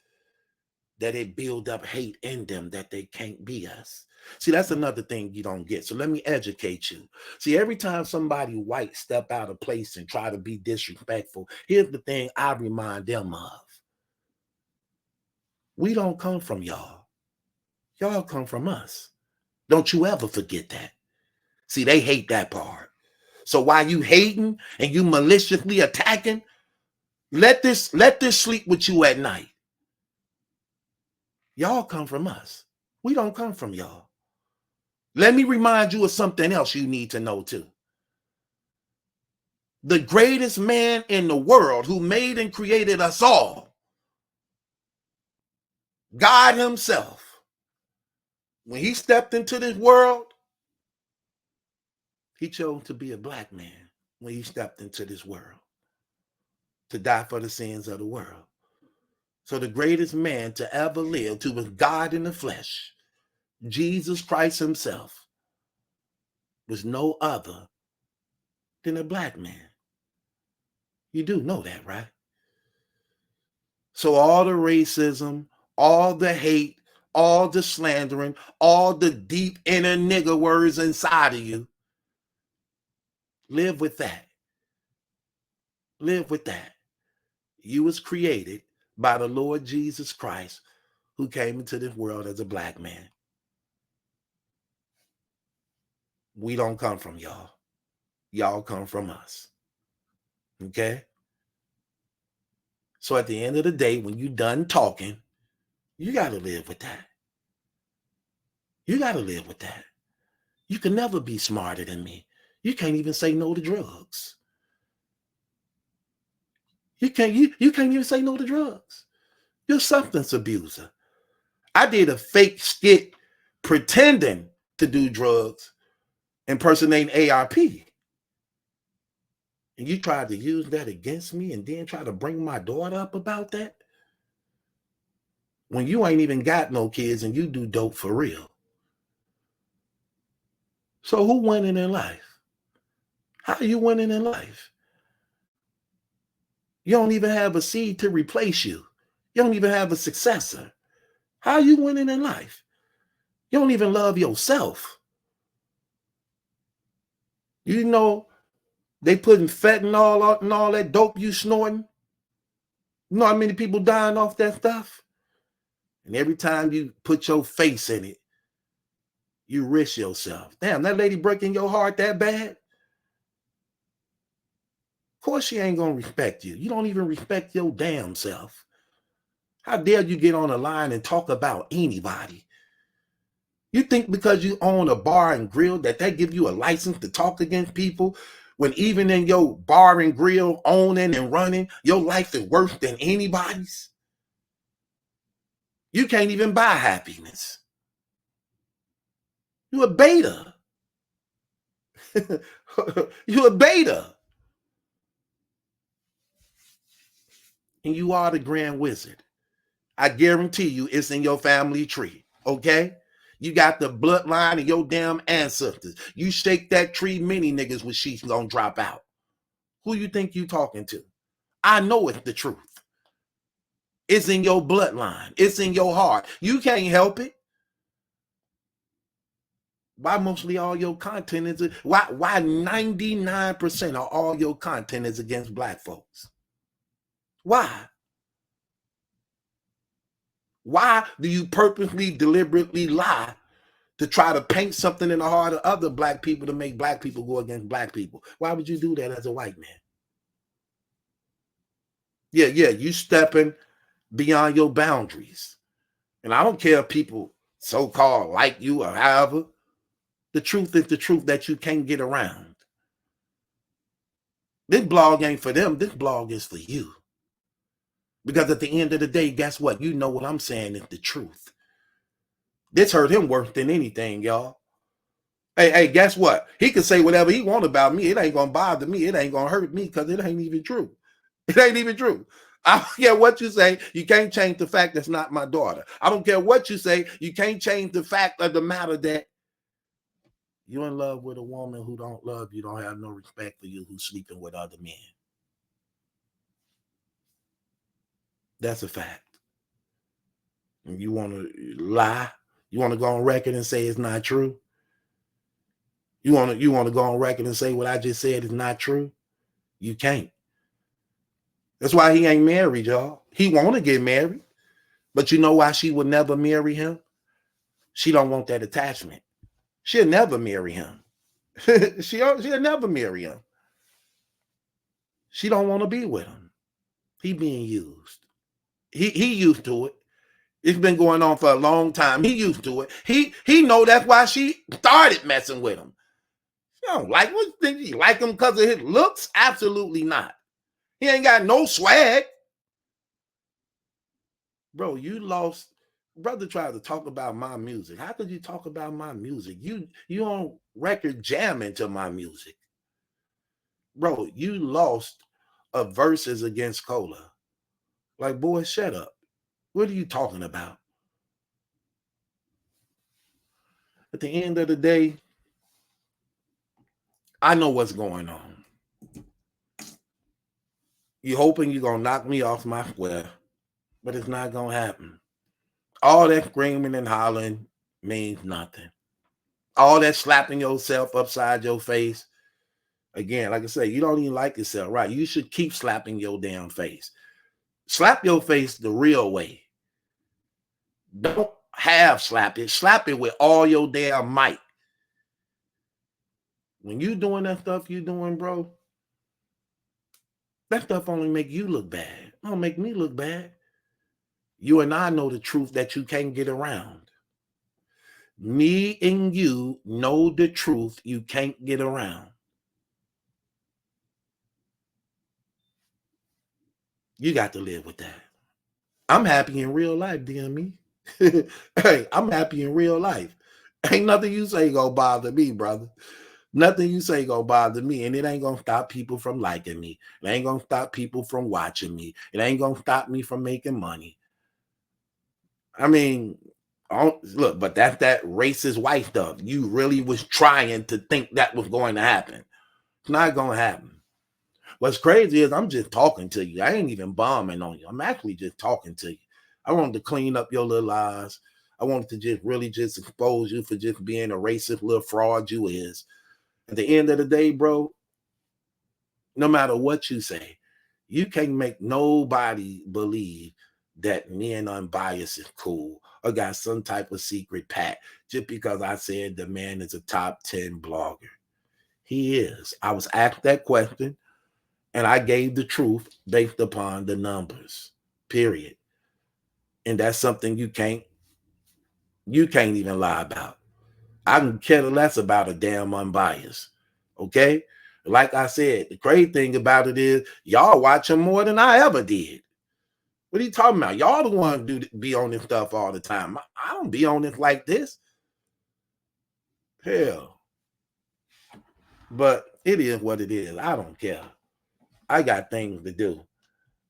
that it build up hate in them that they can't be us. See, that's another thing you don't get. So let me educate you. See, every time somebody white step out of place and try to be disrespectful, here's the thing I remind them of. We don't come from y'all. Y'all come from us. Don't you ever forget that. See, they hate that part. So while you hating and you maliciously attacking, let this sleep with you at night. Y'all come from us. We don't come from y'all. Let me remind you of something else you need to know too. The greatest man in the world who made and created us all, God himself, when he stepped into this world, he chose to be a black man when he stepped into this world to die for the sins of the world. So the greatest man to ever live, who was God in the flesh, Jesus Christ himself, was no other than a black man. You do know that, right? So all the racism, all the hate, all the slandering, all the deep inner nigger words inside of you, live with that. Live with that. You was created by the Lord Jesus Christ, who came into this world as a black man. We don't come from y'all. Y'all come from us. Okay? So at the end of the day, when you done talking, you got to live with that. You got to live with that. You can never be smarter than me. You can't even say no to drugs. You can't even say no to drugs. You're a substance abuser. I did a fake skit pretending to do drugs, impersonating ARP. And you tried to use that against me and then try to bring my daughter up about that? When you ain't even got no kids and you do dope for real. So who winning in life? How are you winning in life? You don't even have a seed to replace you. You don't even have a successor. How are you winning in life? You don't even love yourself. You know they putting fentanyl out and all that dope you snorting. You know how many people dying off that stuff? And every time you put your face in it, you risk yourself. Damn, that lady breaking your heart that bad? Of course she ain't gonna respect you. You don't even respect your damn self. How dare you get on the line and talk about anybody? You think because you own a bar and grill that give you a license to talk against people, when even in your bar and grill owning and running, your life is worse than anybody's? You can't even buy happiness. You a beta. You a beta. And you are the grand wizard. I guarantee you it's in your family tree, okay? You got the bloodline of your damn ancestors. You shake that tree, many niggas with sheets gonna drop out. Who you think you talking to? I know it's the truth. It's in your bloodline. It's in your heart. You can't help it. Why mostly all your content is why 99% of all your content is against black folks? Why? Why do you purposely, deliberately lie to try to paint something in the heart of other black people to make black people go against black people? Why would you do that as a white man? Yeah, you stepping beyond your boundaries. And I don't care if people so-called like you or however. The truth is the truth that you can't get around. This blog ain't for them. This blog is for you. Because at the end of the day, guess what? You know what I'm saying is the truth. This hurt him worse than anything, y'all. Hey, guess what? He can say whatever he want about me. It ain't going to bother me. It ain't going to hurt me because it ain't even true. It ain't even true. I don't care what you say. You can't change the fact that's not my daughter. I don't care what you say. You can't change the fact of the matter that you're in love with a woman who don't love you, don't have no respect for you, who's sleeping with other men. That's a fact. And you want to lie? You want to go on record and say it's not true? You want to go on record and say what I just said is not true? You can't. That's why he ain't married, y'all. He want to get married. But you know why she would never marry him? She don't want that attachment. She'll never marry him. She'll never marry him. She don't want to be with him. He being used. He used to it. It's been going on for a long time. He used to it. He know that's why she started messing with him. She don't like him. Think she like him because of his looks? Absolutely not. He ain't got no swag. Bro, you lost. Brother tried to talk about my music. How could you talk about my music? You on record jamming to my music. Bro, you lost a verses against Cola. Like, boy, shut up. What are you talking about? At the end of the day, I know what's going on. You hoping you're going to knock me off my square, but it's not going to happen. All that screaming and hollering means nothing. All that slapping yourself upside your face. Again, like I say, you don't even like yourself, right? You should keep slapping your damn face. Slap your face the real way. Don't half slap it. Slap it with all your damn might. When you doing that stuff you doing, bro, that stuff only make you look bad. It don't make me look bad. You and I know the truth that you can't get around. Me and you know the truth you can't get around. You got to live with that. I'm happy in real life, DME. Hey, I'm happy in real life. Ain't nothing you say gonna bother me, brother. Nothing you say gonna bother me, and it ain't gonna stop people from liking me. It ain't gonna stop people from watching me. It ain't gonna stop me from making money. I mean, look, but that's that racist white stuff. You really was trying to think that was going to happen. It's not gonna happen. What's crazy is I'm just talking to you. I ain't even bombing on you. I'm actually just talking to you. I wanted to clean up your little lies. I wanted to just really just expose you for just being a racist little fraud you is. At the end of the day, bro, no matter what you say, you can't make nobody believe that me and Unbiased is cool or got some type of secret pact just because I said the man is a top 10 blogger. He is. I was asked that question and I gave the truth based upon the numbers, period. And that's something you can't even lie about. I can care less about a damn Unbiased. Okay? Like I said, the crazy thing about it is y'all watch him more than I ever did. What are you talking about? Y'all the ones do be on this stuff all the time. I don't be on this like this. Hell. But it is what it is. I don't care. I got things to do.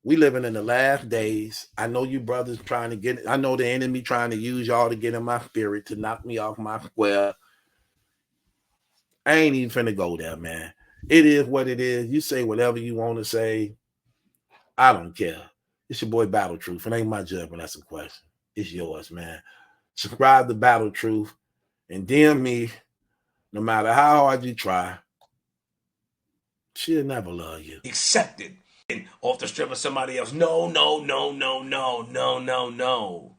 We living in the last days. I know you brothers trying to get it. I know the enemy trying to use y'all to get in my spirit to knock me off my square. I ain't even finna go there, man. It is what it is. You say whatever you want to say. I don't care. It's your boy Battle Truth. It ain't my judgment. That's a question. It's yours, man. Subscribe to Battle Truth and DM me. No matter how hard you try, she'll never love you. Accepted and off the strip of somebody else. No, no, no, no, no, no, no, no.